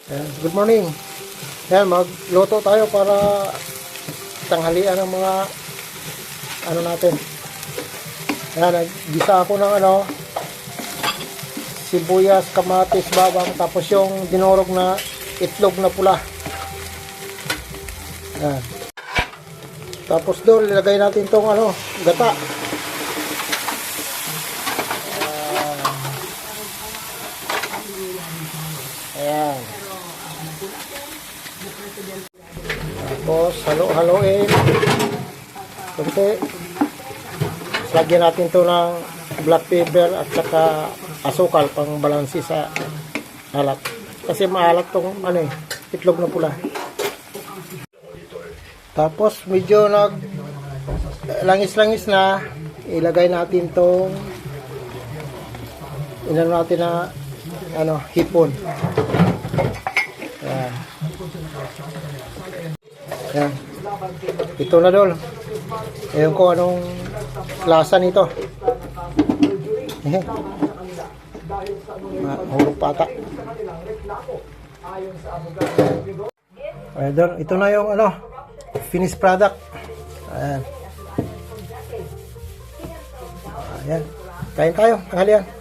Ayan, good morning. Ayan, magluto tayo para tanghalian ng mga ano natin. Ayan, naggisa ako ng sibuyas, kamatis, bawang, tapos yung dinurog na itlog na pula. Ayan. Tapos doon, ilagay natin tong gata. Ayan. Tapos, halo-haloin. Kunti. Lagyan natin to ng black pepper at saka asukal pang balansi sa alat. Kasi maalat tong itlog na pula. Tapos, medyo langis-langis na, ilagay natin tong natin na hipon. Ayan. Ayan. Ito na dol. Ayun ko anong lasa nito. Mahulog pata. Ayan dol. Ito na yung finished product. Ayan. Ayan. Kain tayo. Tanghalian.